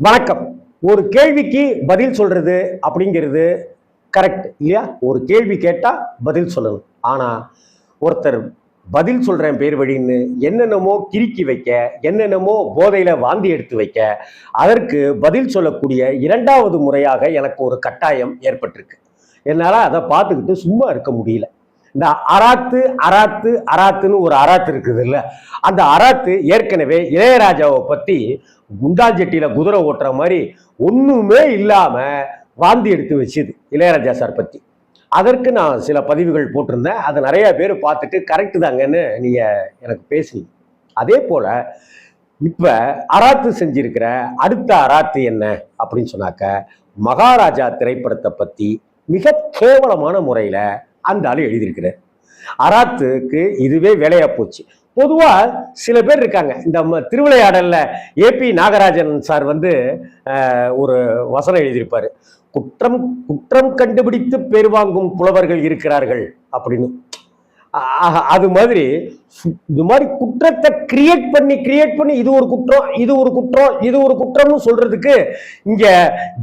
வணக்கம். ஒரு கேள்விக்கு பதில் சொல்றது அப்படிங்கிறது கரெக்ட் இல்லையா? ஒரு கேள்வி கேட்டா பதில் சொல்லணும். ஆனா ஒருத்தர் பதில் சொல்றேன் பேர் வழின்னு என்னென்னமோ கிறுக்கி வைக்க, என்னென்னமோ போதையில வாந்தி எடுத்து வைக்க, அதற்கு பதில் சொல்லக்கூடிய இரண்டாவது முறையாக எனக்கு ஒரு கட்டாயம் ஏற்பட்டிருக்கு. என்னால அதை பார்த்துக்கிட்டு சும்மா இருக்க முடியல. இந்த அராத்து அராத்து அராத்துன்னு ஒரு அராத்து இருக்குது இல்ல, அந்த அராத்து ஏற்கனவே இளையராஜாவை பத்தி குண்டாஞ்செட்டியில குதிரை ஓட்டுற மாதிரி ஒண்ணுமே இல்லாம வாந்தி எடுத்து வச்சுது இளையராஜா சார் பத்தி. அதற்கு நான் சில பதிவுகள் போட்டிருந்தேன். அதை நிறைய பேர் பார்த்துட்டு கரெக்டு தாங்கன்னு நீங்க எனக்கு பேசுனீங்க. அதே போல இப்ப அராத்து செஞ்சிருக்கிற அடுத்த அராத்து என்ன அப்படின்னு சொன்னாக்க, மகாராஜா திரைப்படத்தை பத்தி மிக கேவலமான முறையில அந்த ஆளு எழுதியிருக்கிறார். அராத்துக்கு இதுவே வேலையா போச்சு. பொதுவா சில பேர் இருக்காங்க, இந்த திருவிளையாடல்ல ஏபி நாகராஜன் சார் வந்து ஒரு வசனம் எழுதியிருப்பாரு, குற்றம் குற்றம் கண்டுபிடித்து பேர் வாங்கும் புலவர்கள் இருக்கிறார்கள் அப்படின்னு. அது மாதிரி இது மாதிரி குற்றத்தை கிரியேட் பண்ணி இது ஒரு குற்றம் இது ஒரு குற்றம் இது ஒரு குற்றம்னு சொல்றதுக்கு இங்க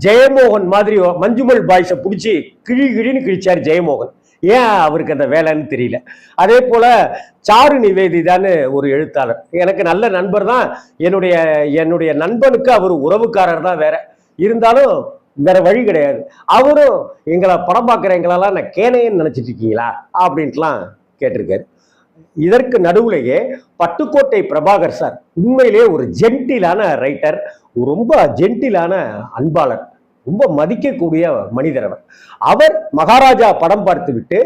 ஜெயமோகன் மாதிரி மஞ்சுமல் பாய்ஸை பிடிச்சி கிழின்னு கிழிச்சார் ஜெயமோகன். ஏன் அவருக்கு அந்த வேலைன்னு தெரியல. அதே போல சாரு நிவேதிதான்னு ஒரு எழுத்தாளர், எனக்கு நல்ல நண்பர் தான். என்னுடைய நண்பனுக்கு அவர் உறவுக்காரர் தான், வேற இருந்தாலும் வேற வழி கிடையாது. அவரும் எங்களை படம் பார்க்குற எங்களெல்லாம் நான் கேனையன்னு நினைச்சிட்டு இருக்கீங்களா அப்படின்ட்டுலாம் கேட்டிருக்காரு. இதற்கு நடுவுலையே பட்டுக்கோட்டை பிரபாகர் சார் உண்மையிலேயே ஒரு ஜென்டிலான ரைட்டர், ரொம்ப ஜென்டிலான அன்பாளர், ரொம்ப மதிக்கக்கூடிய மனிதர் அவர் மகாராஜா படம் பார்த்து விட்டு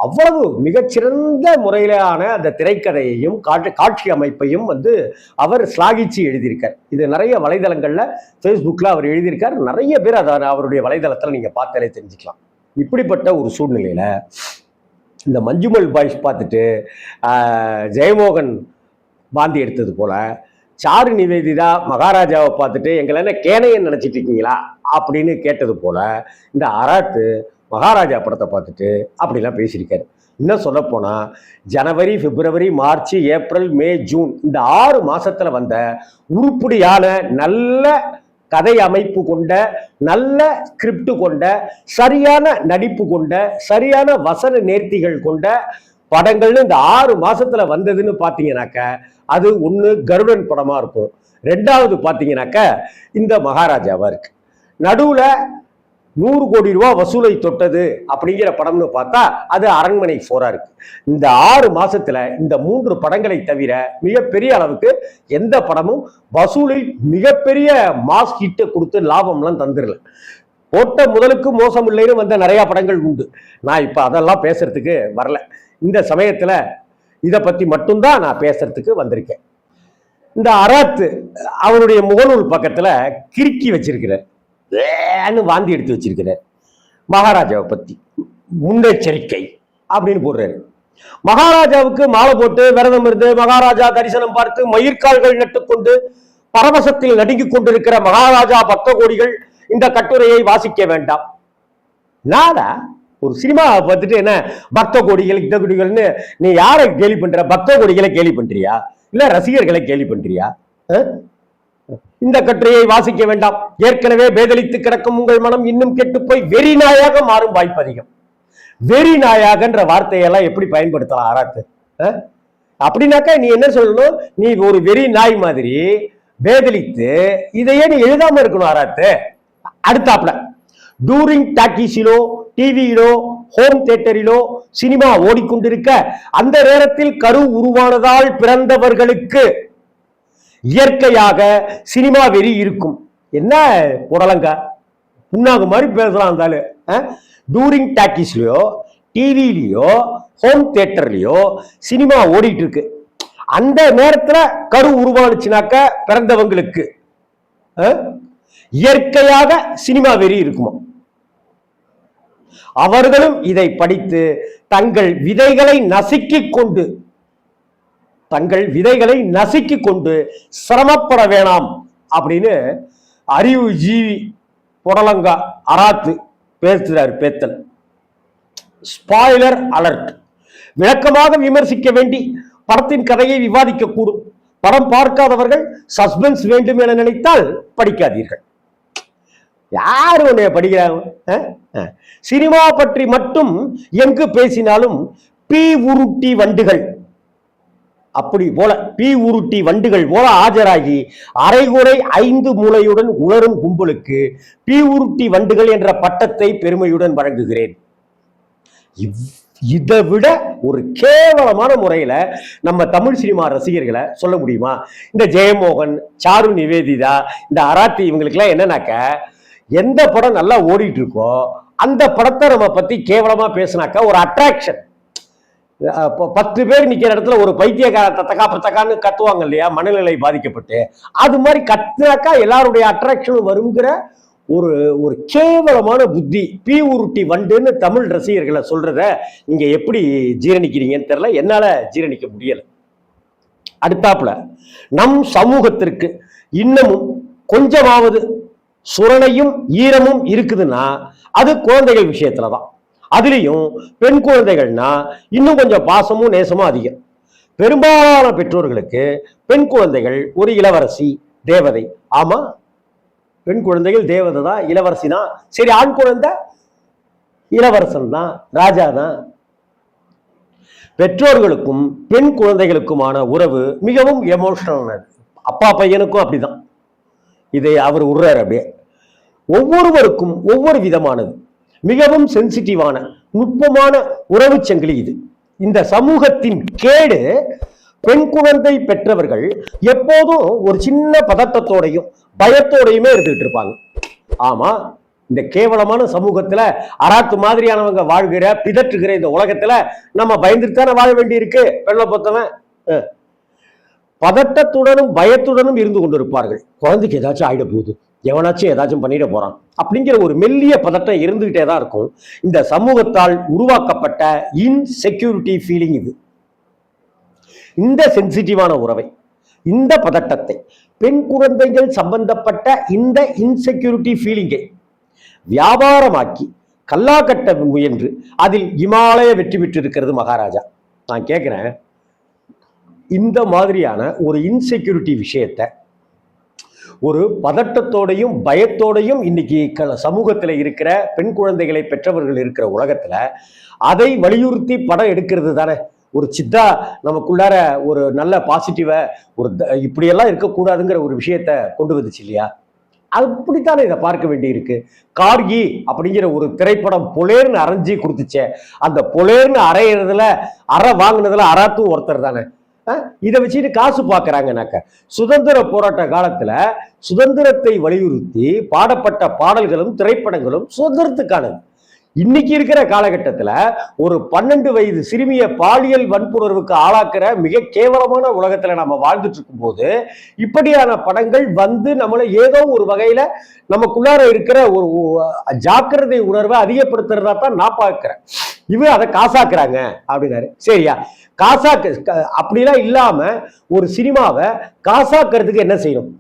அவ்வளவு மிகச்சிறந்த முறையிலான அந்த திரைக்கதையையும் காட்சி அமைப்பையும் வந்து அவர் ஸ்லாகிச்சு எழுதியிருக்கார். இது நிறைய வலைதளங்கள்ல ஃபேஸ்புக்ல அவர் எழுதியிருக்கார். நிறைய பேர் அதை அவருடைய வலைதளத்தில் நீங்க பார்த்தாலே தெரிஞ்சுக்கலாம். இப்படிப்பட்ட ஒரு சூழ்நிலையில இந்த மஞ்சுமல் பாய்ஸ் பார்த்துட்டு ஜெயமோகன் வாந்தி எடுத்தது போல சாரு நிவேதிதா மகாராஜாவை பார்த்துட்டு எங்களை என்ன கேனையன்னு நினைச்சிட்டு இருக்கீங்களா அப்படின்னு கேட்டது போல இந்த அராத்து மகாராஜா படத்தை பார்த்துட்டு அப்படிலாம் பேசியிருக்காரு. இன்னும் சொல்ல போனா ஜனவரி, பிப்ரவரி, மார்ச், ஏப்ரல், மே, ஜூன் இந்த 6 மாசத்துல வந்த உருப்படியான நல்ல கதை அமைப்பு கொண்ட, நல்ல ஸ்கிரிப்ட் கொண்ட, சரியான நடிப்பு கொண்ட, சரியான வசன நேர்த்திகள் கொண்ட படங்கள்னு இந்த 6 மாசத்துல வந்ததுன்னு பாத்தீங்கன்னாக்க அது ஒண்ணு கருடன் படமா இருக்கும், ரெண்டாவது பாத்தீங்கன்னாக்க இந்த மகாராஜாவா இருக்கு. நடுவுல 100 கோடி ரூபாய் வசூலை தொட்டது அப்படிங்கிற படம்னு பார்த்தா அது அரண்மனை 4 இருக்கு. இந்த 6 மாசத்துல இந்த 3 படங்களை தவிர மிகப்பெரிய அளவுக்கு எந்த படமும் வசூலில் மிகப்பெரிய மாஸ் ஹிட்டை கொடுத்து லாபம்லாம் தந்துடல. போட்ட முதலுக்கு மோசம் இல்லைன்னு வந்த நிறைய படங்கள் உண்டு. நான் இப்ப அதெல்லாம் பேசுறதுக்கு வரல. இந்த சமயத்துல இதை பத்தி மட்டும்தான் நான் பேசுறதுக்கு வந்திருக்கேன். இந்த அராத்து அவருடைய முகநூல் பக்கத்துல கிறுக்கி வச்சிருக்கிறார், வாந்தி எடுத்து வச்சிருக்கிறார். மகாராஜாவை பத்தி முன்னெச்சரிக்கை அப்படின்னு போடுறாரு. மகாராஜாவுக்கு மாலை போட்டு விரதம் இருந்து மகாராஜா தரிசனம் பார்த்து மயிர்கால்கள் நட்டுக்கொண்டு பரவசத்தில் நடுங்கிக் கொண்டிருக்கிற மகாராஜா பக்த கோடிகள் இந்த கட்டுரையை வாசிக்க வேண்டாம். நாடா ஒரு சினிமாவை பார்த்துட்டு என்ன பக்த கோடிகள் இந்த கோடிகள்னு நீ யாரை கேலி பண்ற? பக்த கோடிகளை கேலி பண்றியா இல்ல ரசிகர்களை கேலி பண்றியா? இந்த கட்டுரையை வாசிக்க வேண்டாம். ஏற்கனவே பேதலித்து கிடக்கும் உங்கள் மனம் இன்னும் கெட்டு போய் வெறி நாயாக மாறும் வாய்ப்பு அதிகம். வெறி நாயாகன்ற வார்த்தையெல்லாம் எப்படி பயன்படுத்தலாம் அராத்து? அப்படின்னாக்கா நீ என்ன சொல்லணும்? நீ ஒரு வெறி நாய் மாதிரி பேதலித்து இதையே நீ எழுதாம இருக்கணும் அராத்து. அடுத்தாப்ல டூரிங் டாக்கீஸிலோ, டிவியிலோ, ஹோம் தியேட்டரிலோ சினிமா ஓடிக்கொண்டிருக்க அந்த நேரத்தில் கரு உருவானதால் பிறந்தவர்களுக்கு இயற்கையாக சினிமா வெறி இருக்கும். என்ன புடலங்க புண்ணாக்கு மாதிரி பேசலாம் இருந்தாலும். டூரிங் டாக்கீஸ்லயோ, டிவிலையோ, ஹோம் தியேட்டர்லயோ சினிமா ஓடிட்டு இருக்கு. அந்த நேரத்துல கரு உருவானுச்சுனாக்க பிறந்தவங்களுக்கு இயற்கையாக சினிமா வெறி இருக்குமா? அவர்களும் இதை படித்து தங்கள் விதைகளை நசுக்கிக் கொண்டு சிரமப்பட வேணாம் அப்படின்னு அறிவு ஜீவி புடலங்கா அராத்து பேசுறார் பேத்தன். Spoiler alert. விளக்கமாக விமர்சிக்க வேண்டி படத்தின் கதையை விவாதிக்க கூடும். படம் பார்க்காதவர்கள் சஸ்பென்ஸ் வேண்டும் என நினைத்தால் படிக்காதீர்கள். யாரு உன்னைய படிக்கிறாங்க? சினிமா பற்றி மட்டும் எங்கு பேசினாலும் பி உருட்டி வண்டுகள் அப்படி போல பி உருட்டி வண்டுகள் போல ஆஜராகி அரைகுறை 5 மூளையுடன் உளரும் கும்பலுக்கு பி உருட்டி வண்டுகள் என்ற பட்டத்தை பெருமையுடன் வழங்குகிறேன். இதை விட ஒரு கேவலமான முறையில நம்ம தமிழ் சினிமா ரசிகர்களை சொல்ல முடியுமா? இந்த ஜெயமோகன், சாரு நிவேதிதா, இந்த அராத்தி இவங்களுக்கெல்லாம் என்னன்னாக்க, எந்த படம் நல்லா ஓடிட்டு இருக்கோ அந்த படத்தை நம்ம பத்தி கேவலமா பேசினாக்கா ஒரு அட்ராக்ஷன். 10 பேர் நிக்கிற இடத்துல ஒரு பைத்தியக்கார தக்கான்னு கத்துவாங்க இல்லையா, மனநிலை பாதிக்கப்பட்டு, அது மாதிரி கத்துனாக்கா எல்லாருடைய அட்ராக்ஷனும் வருங்கிற ஒரு ஒரு கேவலமான புத்தி பி உருட்டி வண்டுன்னு தமிழ் ரசிகர்களை சொல்றத நீங்க எப்படி ஜீரணிக்கிறீங்கன்னு தெரியல, என்னால ஜீரணிக்க முடியல. அடுத்தாப்புல நம் சமூகத்திற்கு இன்னமும் கொஞ்சமாவது சுரணையும் ஈரமும் இருக்குதுன்னா அது குழந்தைகள் விஷயத்துலதான். அதுலயும் பெண் குழந்தைகள்னா இன்னும் கொஞ்சம் பாசமும் நேசமும் அதிகம். பெரும்பாலான பெற்றோர்களுக்கு பெண் குழந்தைகள் ஒரு இளவரசி, தேவதை. ஆமா, பெண் குழந்தைகள் தேவதை தான், இளவரசி தான். சரி, ஆண் குழந்தை இளவரசன் தான், ராஜா தான். பெற்றோர்களுக்கும் பெண் குழந்தைகளுக்குமான உறவு மிகவும் எமோஷனல். அப்பா பையனுக்கும் அப்படிதான். இதை அவர் உர்றாரு அப்படியே. ஒவ்வொருவருக்கும் ஒவ்வொரு விதமானது, மிகவும் சென்சிட்டிவான நுட்பமான உறவு சங்கிலி இது. இந்த சமூகத்தின் கேடு பெண் குழந்தை பெற்றவர்கள் எப்போதும் ஒரு சின்ன பதட்டத்தோடையும் பயத்தோடையுமே இருந்துகிட்டு இருப்பாங்க. ஆமா, இந்த கேவலமான சமூகத்துல அராத்து மாதிரியானவங்க வாழ்கிற பிதற்றுகிற இந்த உலகத்துல நம்ம பயந்துட்டு தானே வாழ வேண்டி இருக்கு. பெண்ணை பொறுத்தவன் பதட்டத்துடனும் பயத்துடனும் இருந்து கொண்டிருப்பார்கள். குழந்தைக்கு ஏதாச்சும் ஆயிட போகுது, எவனாச்சும் ஏதாச்சும் பண்ணிட போறான் அப்படிங்கிற ஒரு மெல்லிய பதட்டம் இருந்துகிட்டே தான் இருக்கும். இந்த சமூகத்தால் உருவாக்கப்பட்ட இன்செக்யூரிட்டி ஃபீலிங் இது. இந்த சென்சிட்டிவான உறவை, இந்த பதட்டத்தை, பெண் குழந்தைகள் சம்பந்தப்பட்ட இந்த இன்செக்யூரிட்டி ஃபீலிங்கை வியாபாரமாக்கி கல்லா கட்ட முயன்று அதில் இமாலய வெற்றி பெற்று இருக்கிறது மகாராஜா. நான் கேட்கிறேன், இந்த மாதிரியான ஒரு இன்செக்யூரிட்டி விஷயத்தை ஒரு பதட்டத்தோடையும் பயத்தோடையும் இன்னைக்கு சமூகத்தில் இருக்கிற பெண் குழந்தைகளை பெற்றவர்கள் இருக்கிற உலகத்துல அதை வலியுறுத்தி படம் எடுக்கிறது தானே ஒரு சித்தா நமக்குள்ளார ஒரு நல்ல பாசிட்டிவா ஒரு இப்படியெல்லாம் இருக்கக்கூடாதுங்கிற ஒரு விஷயத்த கொண்டு வந்துச்சு இல்லையா? அப்படித்தானே இதை பார்க்க வேண்டி இருக்கு. கார்கி அப்படிங்கிற ஒரு திரைப்படம் பொலேர்னு அரைஞ்சி கொடுத்துச்சே, அந்த பொலேர்னு அரைகிறதுல அரை வாங்கினதுல அராத்தும் ஒருத்தர் தானே. இதை வச்சுட்டு காசு பார்க்கறாங்கனாக்க, சுதந்திர போராட்ட காலத்துல சுதந்திரத்தை வலியுறுத்தி பாடப்பட்ட பாடல்களும் திரைப்படங்களும் சுதந்திரத்துக்கானது. இன்னைக்கு இருக்கிற காலகட்டத்துல ஒரு 12 வயது சிறுமிய பாலியல் வன்புணர்வுக்கு ஆளாக்குற மிக கேவலமான உலகத்துல நம்ம வாழ்ந்துட்டு இருக்கும் போது இப்படியான படங்கள் வந்து நம்மளை ஏதோ ஒரு வகையில நமக்குள்ளார இருக்கிற ஒரு ஜாக்கிரதை உணர்வை அதிகப்படுத்துறதா தான் நான் பார்க்கிறேன். இவன் அதை காசாக்குறாங்க அப்படின்னாரு. சரியா, அப்படிலாம் இல்லாம ஒரு சினிமாவை காசாக்குறதுக்கு என்ன செய்யணும்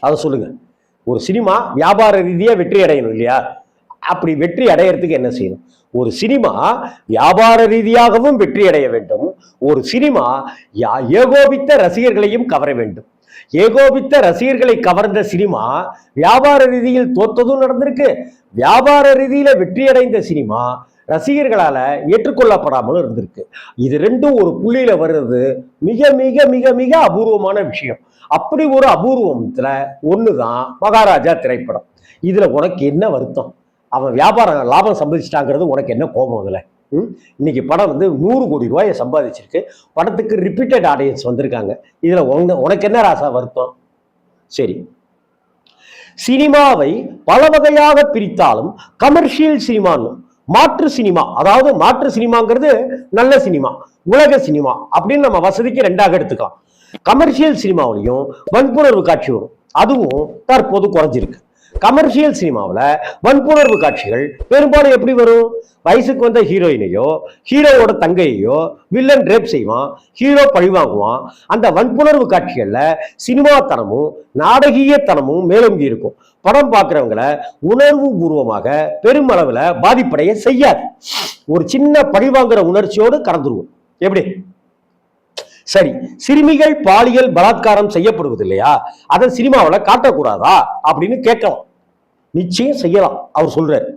அதை சொல்லுங்க. ஒரு சினிமா வியாபார ரீதியா வெற்றி அடையணும் இல்லையா? அப்படி வெற்றி அடையறதுக்கு என்ன செய்யணும்? ஒரு சினிமா வியாபார ரீதியாகவும் வெற்றி அடைய வேண்டும். ஒரு சினிமா ஏகோபித்த ரசிகர்களையும் கவர வேண்டும். ஏகோபித்த ரசிகர்களை கவர்ந்த சினிமா வியாபார ரீதியில் தோற்றதும் நடந்திருக்கு. வியாபார ரீதியில வெற்றி அடைந்த சினிமா ரசிகர்களால ஏற்றுக்கொள்ளப்படாமலும் இருந்திருக்கு. இது ரெண்டும் ஒரு புள்ளியில வர்றது மிக மிக மிக மிக அபூர்வமான விஷயம். அப்படி ஒரு அபூர்வத்துல ஒண்ணுதான் மகாராஜா திரைப்படம். இதுல உனக்கு என்ன வருத்தம்? அவன் வியாபாரம் லாபம் சம்பாதிச்சிட்டாங்கிறது உனக்கு என்ன கோபம்? அதுல இன்னைக்கு படம் வந்து 100 கோடி ரூபாயை சம்பாதிச்சிருக்கு. படத்துக்கு ரிப்பீட்டட் ஆடியன்ஸ் வந்திருக்காங்க. இதுல உனக்கு என்ன ராசா வருத்தம்? சரி, சினிமாவை பல வகையாக பிரித்தாலும் கமர்ஷியல் சினிமான்னு மாற்று சினிமா, அதாவது மாற்று சினிமாங்கிறது நல்ல சினிமா, உலக சினிமா அப்படின்னு நம்ம வசதிக்கு 2ஆக எடுத்துக்கலாம். கமர்ஷியல் சினிமாவிலையும் வன்புணர்வு காட்சி வரும். அதுவும் தற்போது குறைஞ்சிருக்கு. கமர்ஷியல் சினிமாவில் வன்புணர்வு காட்சிகள் பெரும்பாலும் எப்படி வரும்? வயசுக்கு வந்த ஹீரோயினையோ ஹீரோவோட தங்கையோ வில்லன் ரேப் செய்வான், ஹீரோ பழிவாங்குவான். அந்த வன்புணர்வு காட்சிகள்ல சினிமாத்தனமும் நாடகீயத்தனமும் மேலோங்கி இருக்கும். படம் பார்க்கிறவங்களை உணர்வு பூர்வமாக பெருமளவுல பாதிப்படைய செய்யாது. ஒரு சின்ன பழிவாங்குற உணர்ச்சியோடு கடந்துருவோம். எப்படி? சரி, சிறுமிகள் பாலியல் பலாத்காரம் செய்யப்படுவது இல்லையா, அதை சினிமாவில் காட்டக்கூடாதா அப்படின்னு கேட்கலாம். நிச்சயம் செய்யலாம் அவர் சொல்றாரு.